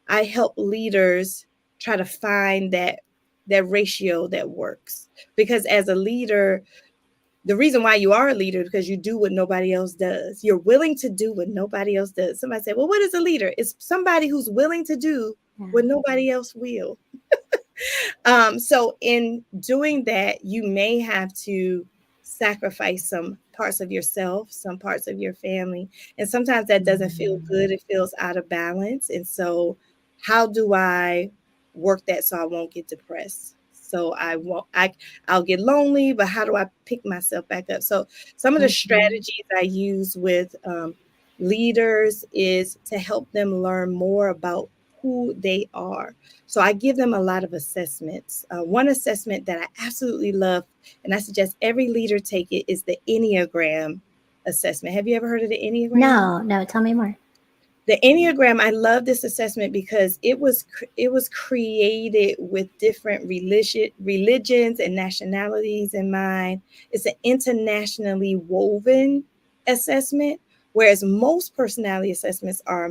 I help leaders try to find that ratio that works. Because as a leader, the reason why you are a leader is because you do what nobody else does. You're willing to do what nobody else does. Somebody say, "Well, what is a leader?" It's somebody who's willing to do Yeah. what nobody else will. So in doing that, you may have to sacrifice some parts of yourself, some parts of your family. And sometimes that doesn't feel good. It feels out of balance. And so how do I work that so I won't get depressed? So I'll get lonely, but how do I pick myself back up? So some of the Mm-hmm. strategies I use with leaders is to help them learn more about who they are. So I give them a lot of assessments. One assessment that I absolutely love, and I suggest every leader take it, is the Enneagram assessment. Have you ever heard of the Enneagram? No, tell me more. The Enneagram, I love this assessment because it was created with different religions and nationalities in mind. It's an internationally woven assessment, whereas most personality assessments are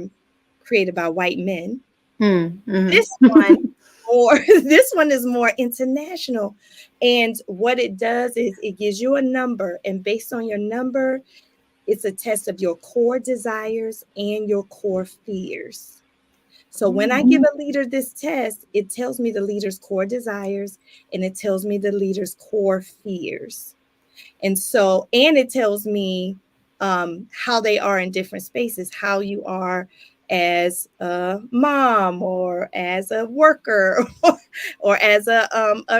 created by white men. Mm-hmm. This one more this one is more international. And what it does is it gives you a number, and based on your number, it's a test of your core desires and your core fears. So when I give a leader this test, it tells me the leader's core desires and it tells me the leader's core fears. And it tells me how they are in different spaces, how you are as a mom or as a worker or as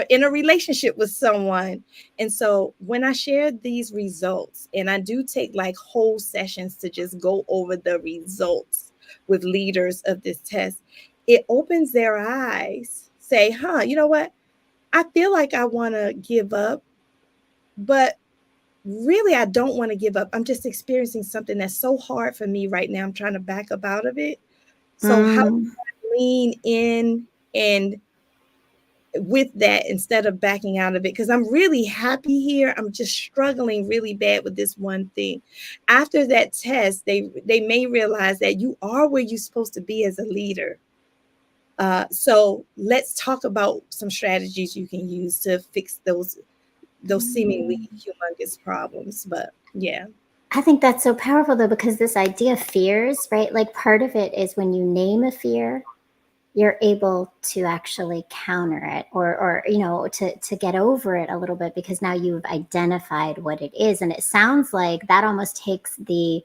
in a relationship with someone. And so when I share these results, and I do take like whole sessions to just go over the results with leaders of this test, it opens their eyes, say, you know what? I feel like I want to give up, but really I don't want to give up. I'm just experiencing something that's so hard for me right now. I'm trying to back up out of it. So how do Mm. I lean in and with that instead of backing out of it? Because I'm really happy here. I'm just struggling really bad with this one thing. After that test, they may realize that you are where you're supposed to be as a leader. So let's talk about some strategies you can use to fix those seemingly humongous problems. But yeah. I think that's so powerful though, because this idea of fears, right? Like part of it is when you name a fear, you're able to actually counter it, or to get over it a little bit, because now you've identified what it is. And it sounds like that almost takes the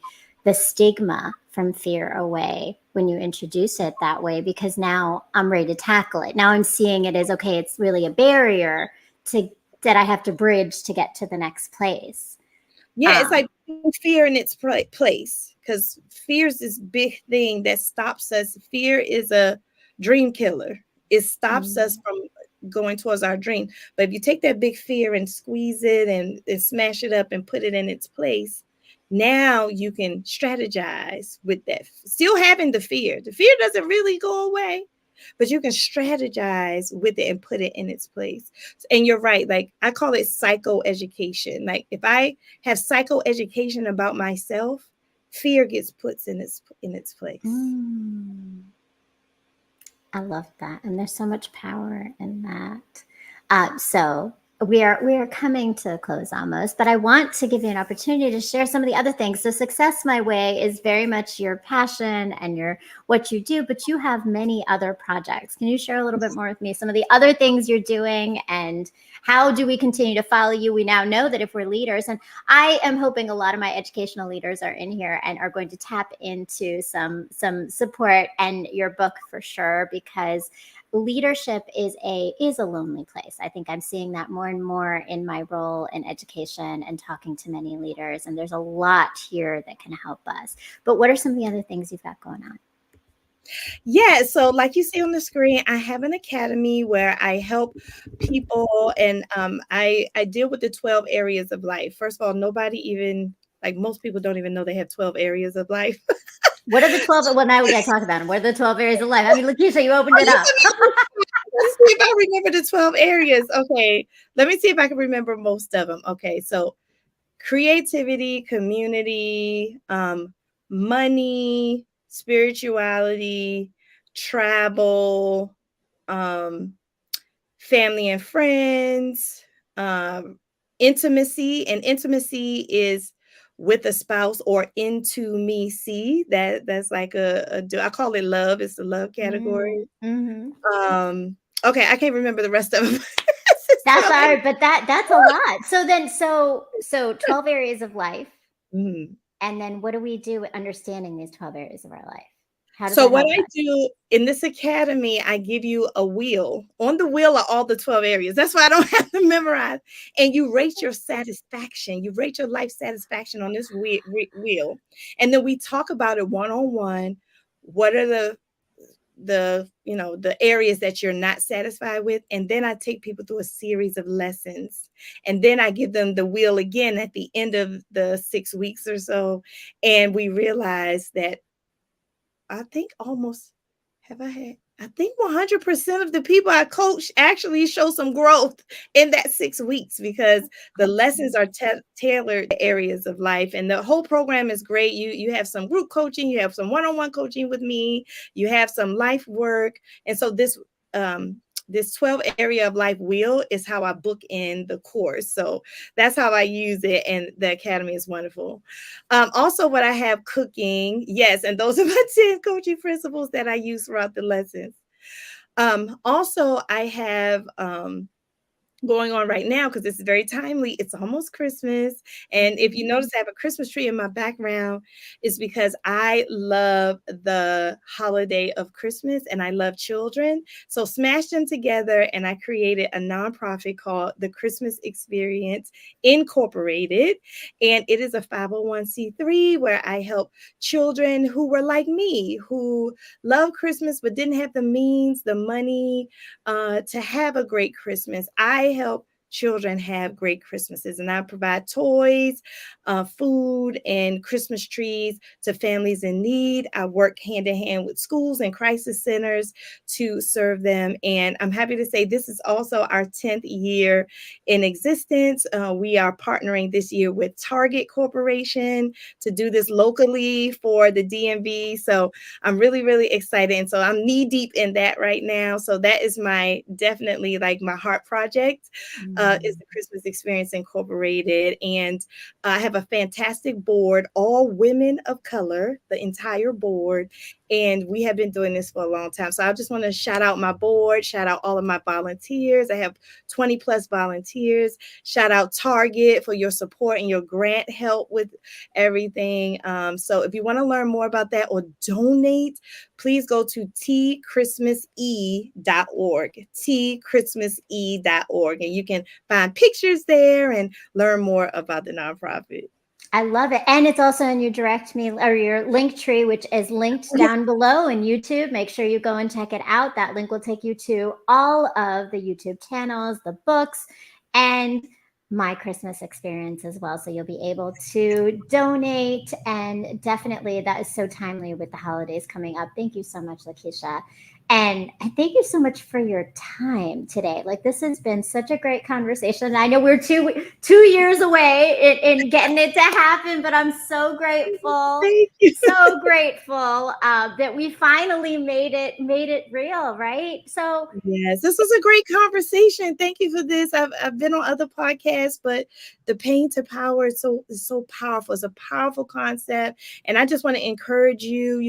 stigma from fear away when you introduce it that way, because now I'm ready to tackle it. Now I'm seeing it as, okay, it's really a barrier to that I have to bridge to get to the next place. Yeah, it's like fear in its place, because fear is this big thing that stops us. Fear is a dream killer. It stops us from going towards our dream. But if you take that big fear and squeeze it and smash it up and put it in its place, now you can strategize with that. Still having the fear. The fear doesn't really go away, but you can strategize with it and put it in its place. And you're right. Like, I call it psychoeducation. Like, if I have psychoeducation about myself, fear gets put in its place. I love that. And there's so much power in that. So we are coming to a close almost, but I want to give you an opportunity to share some of the other things. So Success My Way is very much your passion and what you do, but you have many other projects. Can you share a little bit more with me, some of the other things you're doing, and how do we continue to follow you? We now know that if we're leaders, and I am hoping a lot of my educational leaders are in here and are going to tap into some support and your book for sure, because leadership is a lonely place. I think I'm seeing that more and more in my role in education and talking to many leaders. And there's a lot here that can help us. But what are some of the other things you've got going on? Yeah, so like you see on the screen, I have an academy where I help people, and I deal with the 12 areas of life. First of all, most people don't even know they have 12 areas of life. What are the 12? Well, now we got to talk about them. What are the 12 areas of life? I mean, Lakisha, you opened it up. Let's see if I remember the 12 areas. Okay, let me see if I can remember most of them. Okay, so creativity, community, money, spirituality, travel, family and friends, intimacy. And intimacy is with a spouse, or into me. See, that's like I call it love. It's the love category. Okay, I can't remember the rest of them. That's all right, but that's a lot. So 12 areas of life. And then what do we do with understanding these 12 areas of our life? So what I do in this academy, I give you a wheel. On the wheel are all the 12 areas. That's why I don't have to memorize. And you rate your satisfaction. You rate your life satisfaction on this wheel. And then we talk about it one-on-one. What are the areas that you're not satisfied with? And then I take people through a series of lessons. And then I give them the wheel again at the end of the 6 weeks or so. And we realize that I think 100% of the people I coach actually show some growth in that 6 weeks, because the lessons are tailored to areas of life. And the whole program is great. You have some group coaching, you have some one-on-one coaching with me, you have some life work. And so this 12 area of life wheel is how I book in the course. So that's how I use it. And the academy is wonderful. Also, what I have cooking. Yes. And those are my 10 coaching principles that I use throughout the lessons. Also, I have going on right now, because it's very timely. It's almost Christmas. And if you notice, I have a Christmas tree in my background. It's because I love the holiday of Christmas and I love children. So smash them together, and I created a nonprofit called the Christmas Experience Incorporated. And it is a 501c3 where I help children who were like me, who love Christmas but didn't have the means, the money to have a great Christmas. I help children have great Christmases, and I provide toys, food, and Christmas trees to families in need. I work hand in hand with schools and crisis centers to serve them. And I'm happy to say this is also our 10th year in existence. We are partnering this year with Target Corporation to do this locally for the DMV. So I'm really, really excited. And so I'm knee deep in that right now. So that is definitely like my heart project. Is the Christmas Experience Incorporated. And I have a fantastic board, all women of color, the entire board. And we have been doing this for a long time. So I just want to shout out my board, shout out all of my volunteers. I have 20 plus volunteers. Shout out Target for your support and your grant help with everything. So if you want to learn more about that or donate, please go to tchristmase.org, tchristmase.org, and you can find pictures there and learn more about the nonprofit. I love it. And it's also in your direct me or your link tree, which is linked down below in YouTube. Make sure you go and check it out. That link will take you to all of the YouTube channels, the books, and my Christmas experience as well. So you'll be able to donate. And definitely that is so timely with the holidays coming up. Thank you so much, Lakisha. And thank you so much for your time today. Like, this has been such a great conversation. I know we're two years away in getting it to happen, but I'm so grateful. Thank you. So grateful that we finally made it real, right? So yes, this was a great conversation. Thank you for this. I've been on other podcasts, but the pain to power is so powerful. It's a powerful concept, and I just want to encourage you.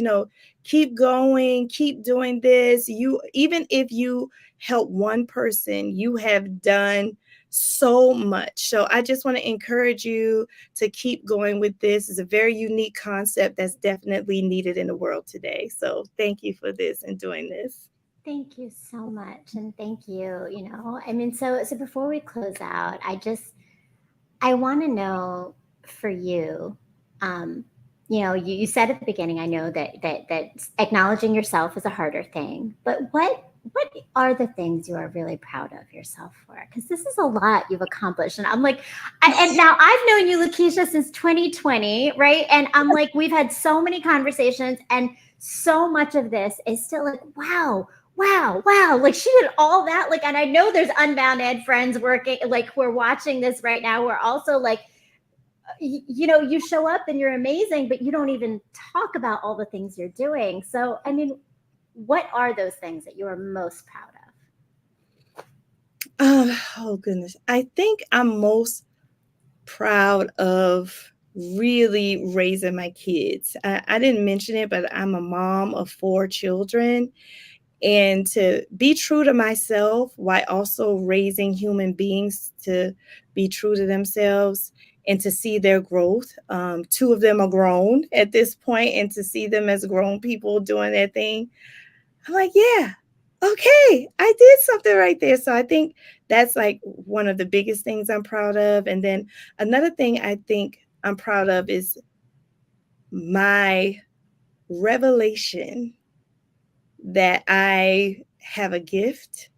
Keep going, keep doing this. Even if you help one person, you have done so much. So I just want to encourage you to keep going with this. It's a very unique concept that's definitely needed in the world today. So thank you for this and doing this. thank you so much. And thank you. So before we close out, I want to know for you, you said at the beginning, I know that acknowledging yourself is a harder thing, but what are the things you are really proud of yourself for? Because this is a lot you've accomplished. And I'm like, and now I've known you, Lakisha, since 2020, right? And I'm like, we've had so many conversations, and so much of this is still like, wow. Like, she did all that. Like, and I know there's Unbound Ed friends working, like, who are watching this right now. We're also like, you show up and you're amazing, but you don't even talk about all the things you're doing. So, what are those things that you are most proud of? Oh goodness. I think I'm most proud of really raising my kids. I didn't mention it, but I'm a mom of 4 children. And to be true to myself while also raising human beings to be true to themselves and to see their growth. 2 of them are grown at this point, and to see them as grown people doing their thing, I'm like, yeah, okay, I did something right there. So I think that's like one of the biggest things I'm proud of. And then another thing I think I'm proud of is my revelation that I have a gift,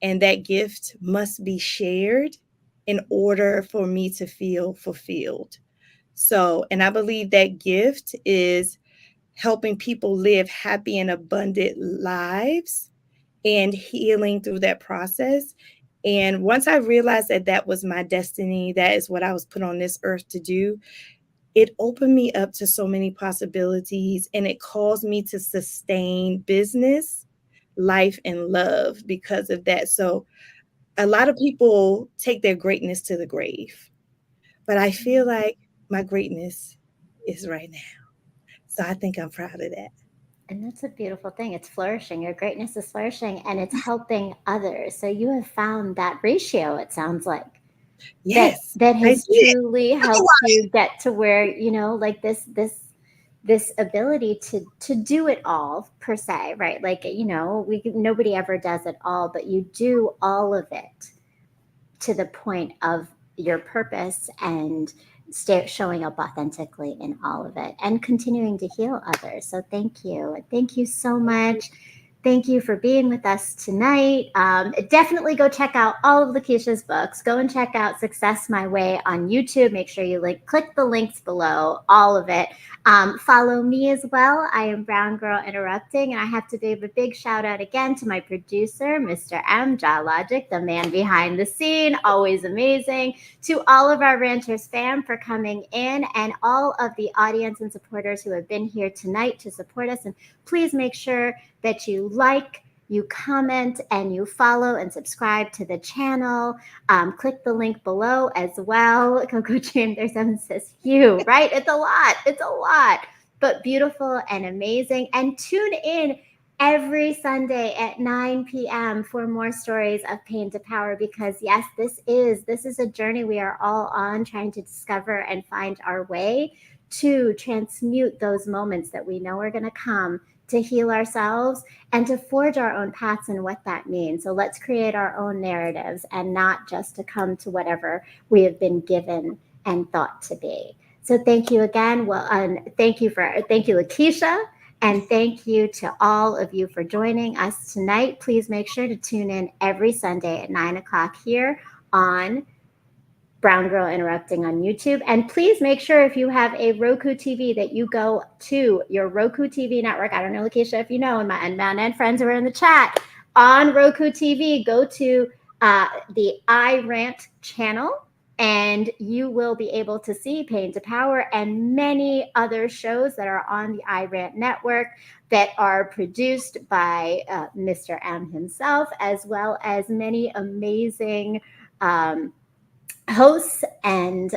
and that gift must be shared in order for me to feel fulfilled. So, and I believe that gift is helping people live happy and abundant lives and healing through that process. And once I realized that that was my destiny, that is what I was put on this earth to do, it opened me up to so many possibilities, and it caused me to sustain business, life, and love because of that. So a lot of people take their greatness to the grave, but I feel like my greatness is right now. So I think I'm proud of that. And that's a beautiful thing. It's flourishing. Your greatness is flourishing, and it's helping others. So you have found that ratio, it sounds like. Yes, that I has did. truly helped you get to where, like this ability to do it all, per se, right? Like, nobody ever does it all, but you do all of it to the point of your purpose, and showing up authentically in all of it, and continuing to heal others. So thank you so much. Thank you for being with us tonight. Definitely go check out all of Lakisha's books. Go and check out Success My Way on YouTube. Make sure you click the links below, all of it. Follow me as well. I am Brown Girl Interrupting, and I have to give a big shout out again to my producer, Mr. M. Jaw Logic, the man behind the scene, always amazing. To all of our Ranters fam for coming in, and all of the audience and supporters who have been here tonight to support us. And please make sure that you you comment, and you follow and subscribe to the channel. Click the link below as well. Coco Chamber 7 says you, right? It's a lot, but beautiful and amazing. And tune in every Sunday at 9 p.m. for more stories of pain to power, because yes, this is a journey we are all on, trying to discover and find our way to transmute those moments that we know are going to come to heal ourselves and to forge our own paths and what that means. So let's create our own narratives and not just to come to whatever we have been given and thought to be. So thank you again. Well, thank you, Lakisha. And thank you to all of you for joining us tonight. Please make sure to tune in every Sunday at 9 o'clock here on Brown Girl Interrupting on YouTube. And please make sure if you have a Roku TV that you go to your Roku TV network. I don't know, Lakisha, if you know, and my friends who are in the chat, on Roku TV, go to the iRant channel, and you will be able to see Pain to Power and many other shows that are on the iRant network that are produced by Mr. M himself, as well as many amazing hosts and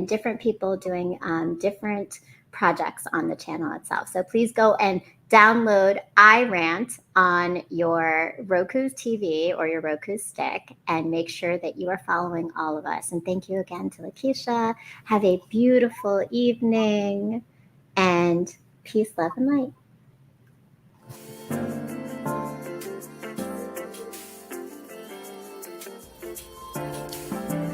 different people doing different projects on the channel itself. So please go and download iRant on your Roku TV or your Roku stick and make sure that you are following all of us. And thank you again to Lakisha. Have a beautiful evening, and peace, love, and light.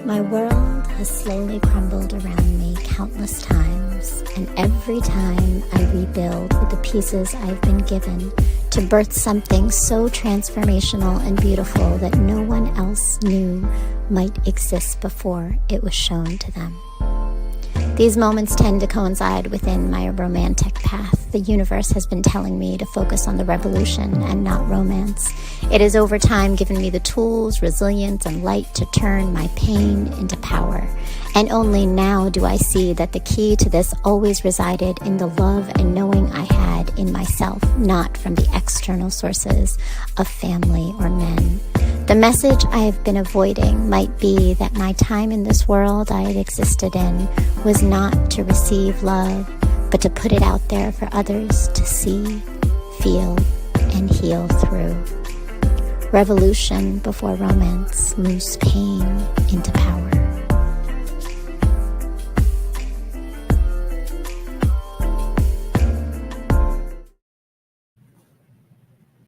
My world has slowly crumbled around me countless times, and every time I rebuild with the pieces I've been given to birth something so transformational and beautiful that no one else knew might exist before it was shown to them. These moments tend to coincide within my romantic path. The universe has been telling me to focus on the revolution and not romance. It has over time given me the tools, resilience, and light to turn my pain into power. And only now do I see that the key to this always resided in the love and knowing I had in myself, not from the external sources of family or men. The message I have been avoiding might be that my time in this world I had existed in was not to receive love, but to put it out there for others to see, feel, and heal through. Revolution before romance moves pain into power.